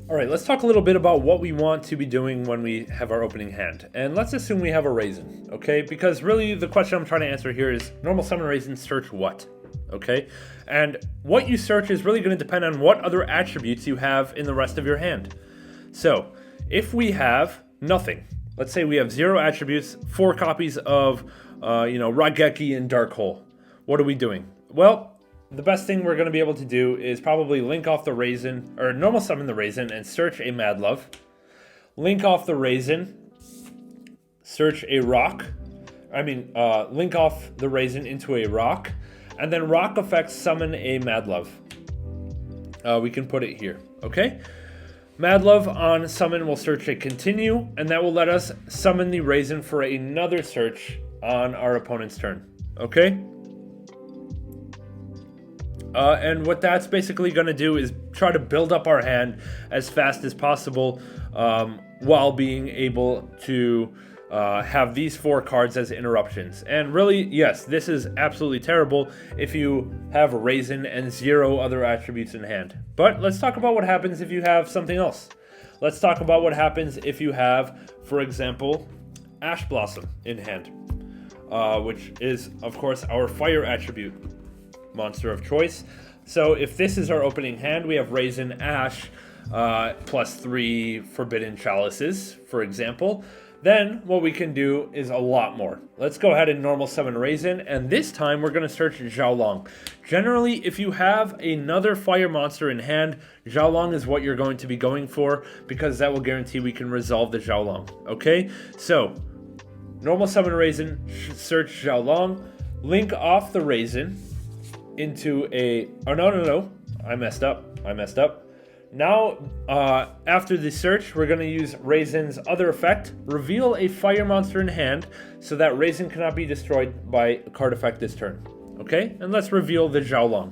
All right, let's talk a little bit about what we want to be doing when we have our opening hand. And let's assume we have a Razen, okay? Because really the question I'm trying to answer here is normal summon Razen search what? Okay? And what you search is really going to depend on what other attributes you have in the rest of your hand. So, if we have nothing, let's say we have 0 attributes, 4 copies of, Raigeki and Dark Hole. What are we doing? Well, the best thing we're going to be able to do is probably link off the Razen, or normal summon the Razen and search a Mad Love. Link off the Razen, search a Rock. Link off the Razen into a Rock, and then Rock effects summon a Mad Love. We can put it here, okay? Mad Love on summon will search a Continue, and that will let us summon the Razen for another search on our opponent's turn, okay? And what that's basically going to do is try to build up our hand as fast as possible while being able to have these 4 cards as interruptions. And really, yes, this is absolutely terrible if you have Razen and 0 other attributes in hand. But let's talk about what happens if you have something else. Let's talk about what happens if you have, for example, Ash Blossom in hand, which is, of course, our fire attribute monster of choice. So if this is our opening hand, we have Razen Ash plus 3 Forbidden Chalices, for example. Then what we can do is a lot more. Let's go ahead and normal summon Razen, and this time we're going to search Xiaolong. Generally, if you have another fire monster in hand, Xiaolong is what you're going to be going for, because that will guarantee we can resolve the Xiaolong. Okay, so normal summon Razen, search Xiaolong, link off the Razen into a... Oh, no. I messed up. Now, after the search, we're going to use Razen's other effect, reveal a fire monster in hand, so that Razen cannot be destroyed by a card effect this turn. Okay? And let's reveal the Xiaolong.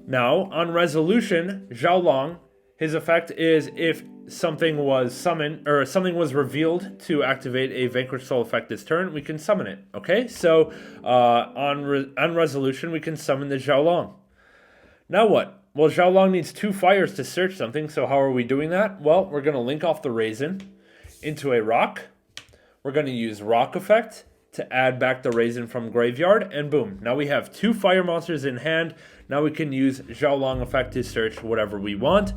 Now, on resolution, Xiaolong, his effect is if something was summoned, or something was revealed to activate a Vanquish Soul effect this turn, we can summon it. Okay? So, on resolution, we can summon the Xiaolong. Now what? Well, Xiaolong needs 2 fires to search something, so how are we doing that? Well, we're going to link off the Razen into a Rock. We're going to use Rock effect to add back the Razen from graveyard, and boom. Now we have 2 fire monsters in hand. Now we can use Xiaolong effect to search whatever we want.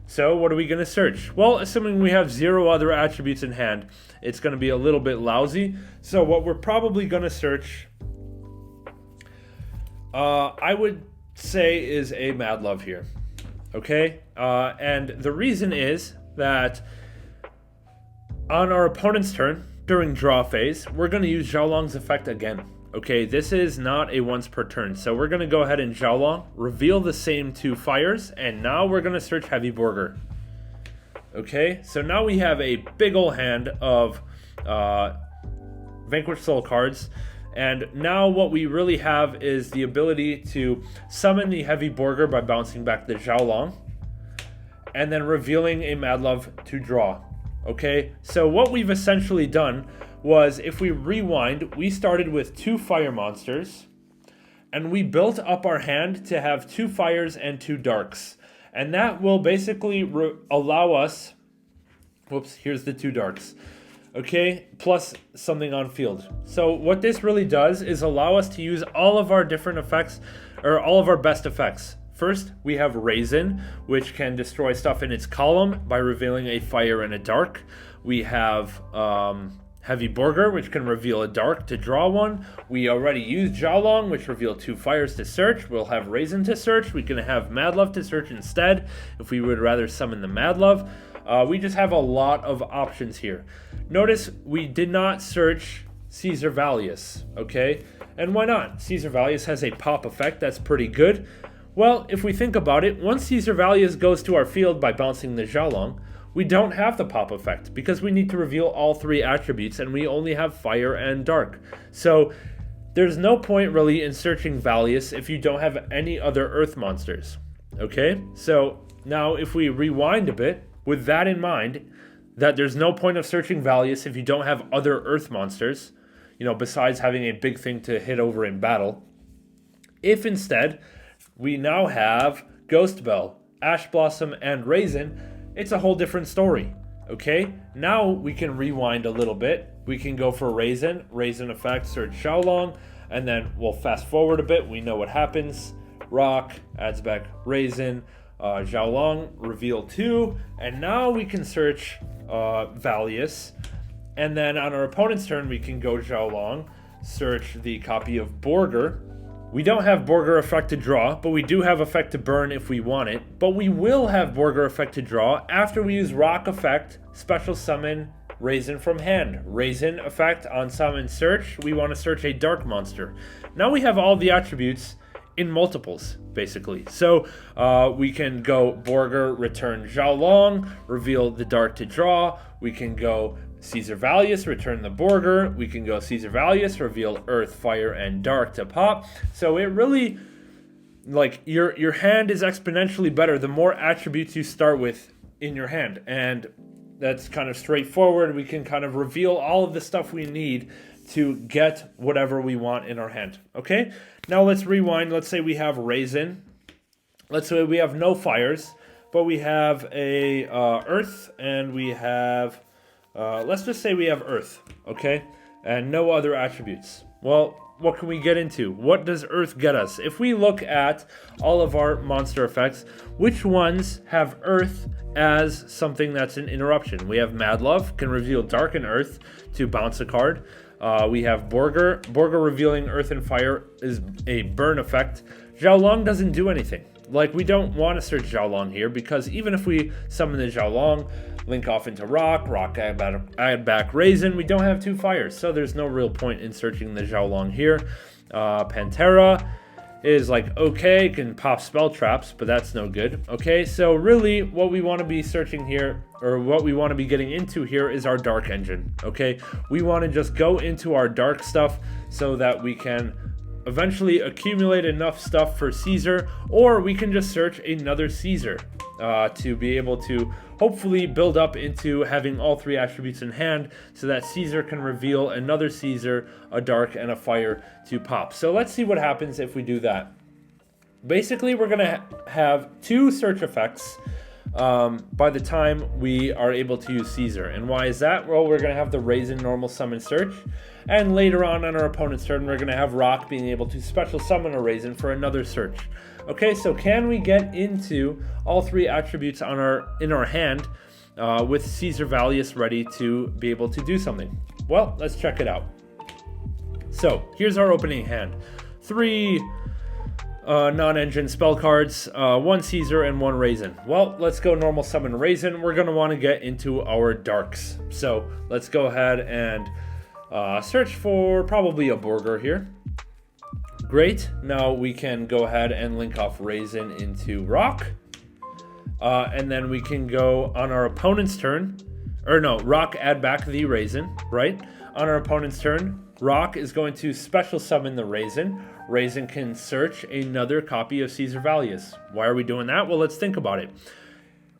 So what are we going to search? Well, assuming we have 0 other attributes in hand, it's going to be a little bit lousy. So what we're probably going to search, I would say, is a Mad Love here. Okay? And the reason is that on our opponent's turn, during draw phase, we're going to use Xiaolong's effect again. Okay, this is not a once per turn. So we're going to go ahead and Xiaolong, reveal the same 2 fires, and now we're going to search Heavy Burger. Okay, so now we have a big ol' hand of Vanquish Soul cards. And now what we really have is the ability to summon the Heavy Burger by bouncing back the Xiaolong, and then revealing a Mad Love to draw. Okay, so what we've essentially done was, if we rewind, we started with 2 fire monsters, and we built up our hand to have 2 fires and 2 darks. And that will basically allow us... Whoops, here's the 2 darks. Okay, plus something on field. So what this really does is allow us to use all of our different effects, or all of our best effects. First, we have Razen, which can destroy stuff in its column by revealing a fire and a dark. We have Heavy Burger, which can reveal a dark to draw 1. We already used Xiaolong, which revealed 2 fires to search. We'll have Razen to search. We can have Mad Love to search instead, if we would rather summon the Mad Love. We just have a lot of options here. Notice we did not search Caesar Valius, okay? And why not? Caesar Valius has a pop effect that's pretty good. Well, if we think about it, once Caesar Valius goes to our field by bouncing the Xiaolong, we don't have the pop effect, because we need to reveal all 3 attributes, and we only have fire and dark. So there's no point really in searching Valius if you don't have any other earth monsters. Okay? So now if we rewind a bit, with that in mind, that there's no point of searching Valius if you don't have other earth monsters, besides having a big thing to hit over in battle. If instead we now have Ghost Bell, Ash Blossom, and Razen, it's a whole different story. Okay, now we can rewind a little bit. We can go for Razen effect, search Xiaolong, and then we'll fast forward a bit. We know what happens. Rock adds back Razen, Xiaolong, reveal 2, and now we can search Valius. And then on our opponent's turn, we can go Xiaolong, search the copy of Borger. We don't have Borger effect to draw, but we do have effect to burn if we want it. But we will have Borger effect to draw after we use Rock effect, special summon Razen from hand. Razen effect on summon search, we want to search a dark monster. Now we have all the attributes in multiples, basically. So we can go Borger, return Xiaolong, reveal the dark to draw. We can go Caesar Valius, return the Borger. We can go Caesar Valius, reveal Earth, Fire, and Dark to pop. So it really, like, your hand is exponentially better the more attributes you start with in your hand. And that's kind of straightforward. We can kind of reveal all of the stuff we need to get whatever we want in our hand. Okay? Now let's rewind. Let's say we have Razen. Let's say we have no fires, but we have a Earth, and we have... let's just say we have Earth, okay? And no other attributes. Well, what can we get into? What does Earth get us? If we look at all of our monster effects, which ones have Earth as something that's an interruption? We have Mad Love, can reveal Dark and Earth to bounce a card. We have Borger. Borger revealing Earth and Fire is a burn effect. Xiaolong doesn't do anything. Like, we don't want to search Xiaolong here, because even if we summon the Xiaolong, link off into Rock add back Razen, we don't have 2 fires, so there's no real point in searching the Xiaolong here. Pantera is like, okay, can pop spell traps, but that's no good. Okay, so really what we want to be searching here, or what we want to be getting into here, is our dark engine. Okay, we want to just go into our dark stuff so that we can eventually accumulate enough stuff for Caesar, or we can just search another Caesar to be able to hopefully build up into having all 3 attributes in hand, so that Caesar can reveal another Caesar, a dark, and a fire to pop. So let's see what happens if we do that. Basically, we're going to have 2 search effects by the time we are able to use Caesar. And why is that? Well, we're going to have the Razen normal summon search, and later on our opponent's turn, we're going to have Rock being able to special summon a Razen for another search. Okay, so can we get into all 3 attributes in our hand with Caesar Valius ready to be able to do something? Well, let's check it out. So here's our opening hand. 3 non-engine spell cards, 1 Caesar and 1 Razen. Well, let's go normal summon Razen. We're going to want to get into our darks. So let's go ahead and search for probably a Borger here. Great. Now we can go ahead and link off Razen into Rock. And then we can go on our opponent's turn. Or no, Rock add back the Razen, right? On our opponent's turn, Rock is going to special summon the Razen. Razen can search another copy of Caesar Valius. Why are we doing that? Well, let's think about it.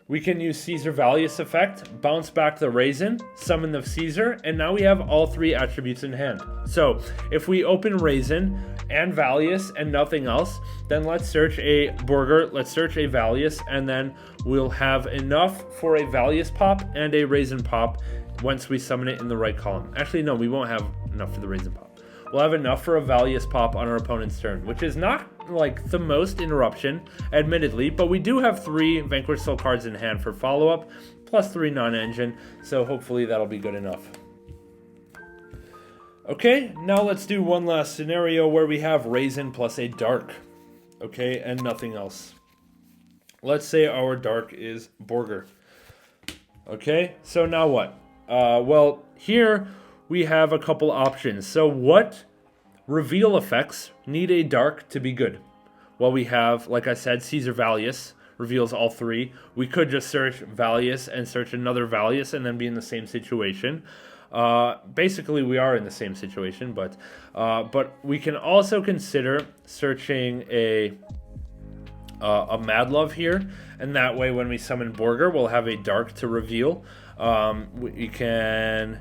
We can use Caesar Valius effect, bounce back the Razen, summon the Caesar, and now we have all 3 attributes in hand. So if we open Razen and Valius and nothing else, then let's search a Borger, let's search a Valius, and then we'll have enough for a Valius pop and a Razen pop once we summon it in the right column. Actually, no, we won't have enough for the Razen pop. We'll have enough for a Valius pop on our opponent's turn, which is not like the most interruption, admittedly, but we do have 3 Vanquish Soul cards in hand for follow-up, plus 3 non-engine, so hopefully that'll be good enough. Okay, now let's do one last scenario where we have Razen plus a dark, okay, and nothing else. Let's say our dark is Borger. Okay, so now what? Well, here we have a couple options. So what reveal effects need a dark to be good? Well, we have, like I said, Caesar Valius reveals all 3. We could just search Valius and search another Valius and then be in the same situation. Basically, we are in the same situation, but we can also consider searching a Mad Love here, and that way when we summon Borger, we'll have a dark to reveal. We can...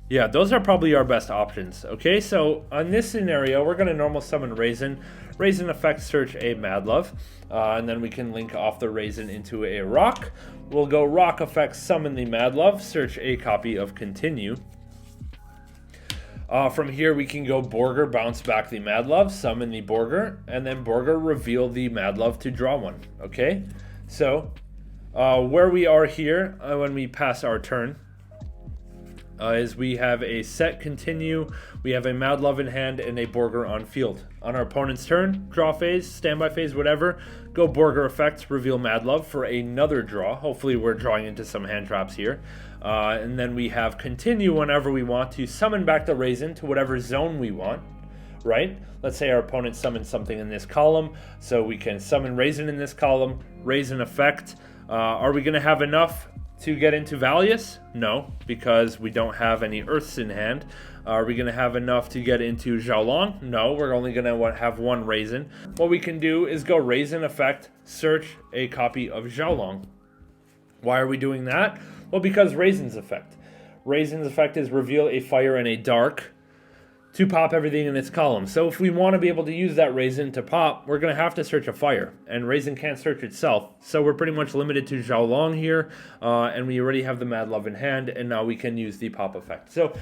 Yeah, those are probably our best options. Okay, so on this scenario, we're going to normal summon Razen. Razen effect, search a Mad Love. And then we can link off the Razen into a rock. We'll go rock effect, summon the Mad Love, search a copy of continue. From here, we can go Borger, bounce back the Mad Love, summon the Borger, and then Borger, reveal the Mad Love to draw one. Okay, so where we are here when we pass our turn is we have a set continue, we have a Mad Love in hand, and a Borger on field. On our opponent's turn, draw phase, standby phase, whatever, go Borger effect, reveal Mad Love for another draw. Hopefully we're drawing into some hand traps here. And then we have continue whenever we want to summon back the Razen to whatever zone we want, right? Let's say our opponent summons something in this column, so we can summon Razen in this column, Razen effect. Are we going to have enough to get into Valius? No, because we don't have any Earths in hand. Are we going to have enough to get into Xiaolong? No, we're only going to have one Razen. What we can do is go Razen effect, search a copy of Xiaolong. Why are we doing that? Well, because Razen's effect. Razen's effect is reveal a fire and a dark to pop everything in its column. So if we want to be able to use that Razen to pop, we're going to have to search a fire. And Razen can't search itself. So we're pretty much limited to Xiaolong here. And we already have the Mad Love in hand. And now we can use the pop effect. So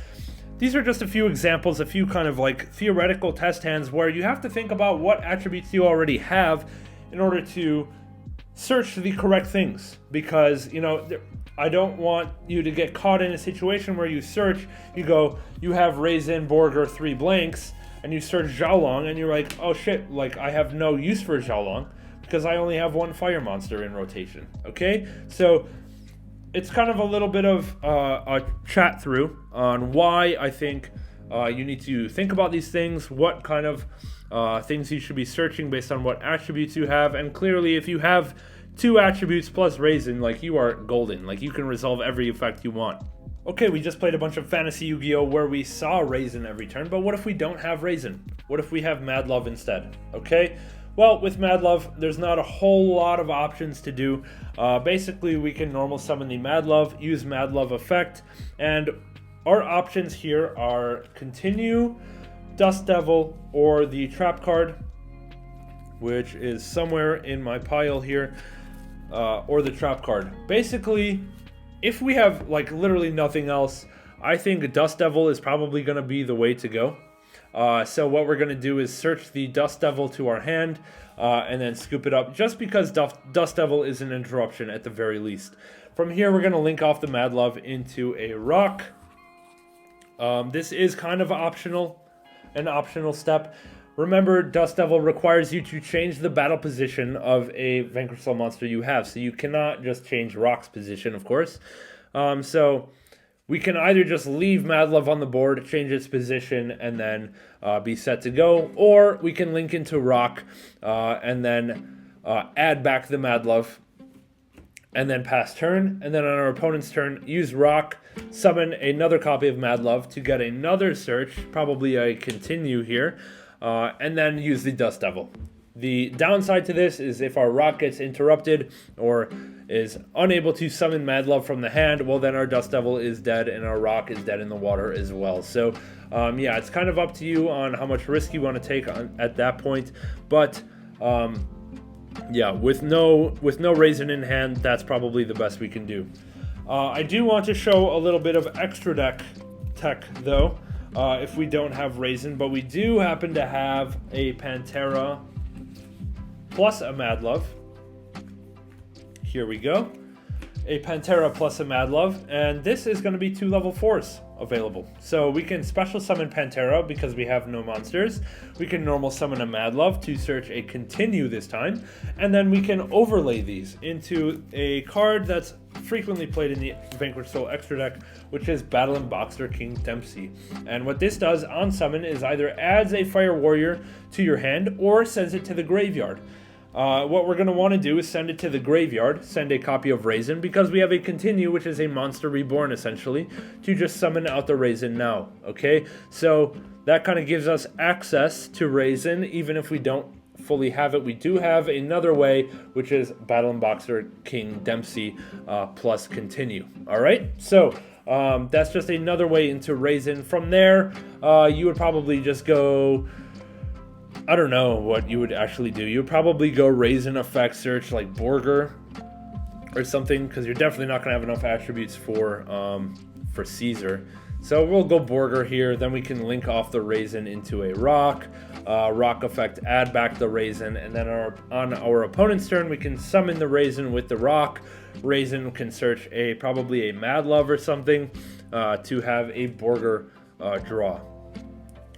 these are just a few examples, a few kind of like theoretical test hands where you have to think about what attributes you already have in order to search the correct things. Because, you know, I don't want you to get caught in a situation where you search, you go, you have Razen, Borger, 3 blanks, and you search Xiaolong, and you're like, oh shit, like I have no use for Xiaolong because I only have one fire monster in rotation. Okay, so it's kind of a little bit of a chat through on why I think you need to think about these things, what kind of things you should be searching based on what attributes you have, and clearly if you have 2 attributes plus Razen, like you are golden, like you can resolve every effect you want. Okay, we just played a bunch of fantasy Yu-Gi-Oh where we saw Razen every turn, but what if we don't have Razen? What if we have Mad Love instead? Okay, well, with Mad Love, there's not a whole lot of options to do. Basically, we can normal summon the Mad Love, use Mad Love effect, and our options here are continue, Dust Devil, or the trap card, which is somewhere in my pile here. Or the trap card. Basically, if we have like literally nothing else, I think Dust Devil is probably going to be the way to go. So what we're going to do is search the Dust Devil to our hand and then scoop it up, just because Dust Devil is an interruption at the very least. From here, we're going to link off the Mad Love into a rock. This is kind of optional, an optional step. Remember, Dust Devil requires you to change the battle position of a Vanquish Soul monster you have. So you cannot just change Rock's position, of course. So we can either just leave Mad Love on the board, change its position, and then be set to go. Or we can link into Rock and then add back the Mad Love. And then pass turn. And then on our opponent's turn, use Rock, summon another copy of Mad Love to get another search, probably a continue here. And then use the Dust Devil. The downside to this is if our Rock gets interrupted or is unable to summon Mad Love from the hand, well then our Dust Devil is dead and our Rock is dead in the water as well. So yeah, it's kind of up to you on how much risk you want to take at that point. But yeah, with no Razen in hand, that's probably the best we can do. I do want to show a little bit of extra deck tech though. If we don't have Razen, but we do happen to have a Pantera plus a Mad Love. Here we go. A Pantera plus a Mad Love, and this is going to be 2 level 4s available. So we can special summon Pantera because we have no monsters. We can normal summon a Mad Love to search a continue this time, and then we can overlay these into a card that's frequently played in the Vanquish Soul extra deck, which is Battle and Boxer King Dempsey. And what this does on summon is either adds a Fire Warrior to your hand or sends it to the graveyard. What we're going to want to do is send it to the graveyard, send a copy of Razen, because we have a continue, which is a monster reborn essentially, to just summon out the Razen now. Okay, so that kind of gives us access to Razen, even if we don't fully have it. We do have another way, which is Battle and Boxer King Dempsey plus continue. All right, so that's just another way into Razen. From there, you would probably just go I don't know what you would actually do. You would probably go Razen effect search like Borger or something, because you're definitely not going to have enough attributes for Caesar. So we'll go Borger here. Then we can link off the Razen into a rock. Rock effect, add back the Razen, and then on our opponent's turn, we can summon the Razen with the rock. Razen can search probably a Mad Love or something to have a Borger draw.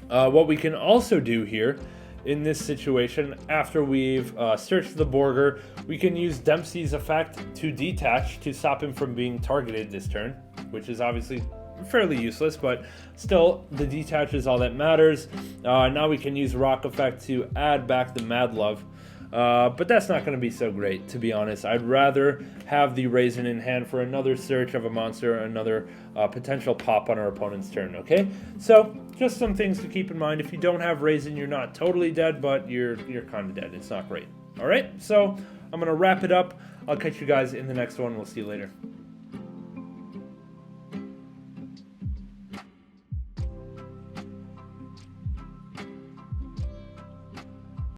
What we can also do here in this situation, after we've searched the Borger, we can use Dempsey's effect to detach to stop him from being targeted this turn, which is obviously fairly useless, but still the detach is all that matters. Now we can use Rock effect to add back the Mad Love, but that's not going to be so great, to be honest. I'd rather have the Razen in hand for another search of a monster, another potential pop on our opponent's turn, okay? So just some things to keep in mind. If you don't have Razen, you're not totally dead, but you're kind of dead. It's not great. All right, so I'm going to wrap it up. I'll catch you guys in the next one. We'll see you later.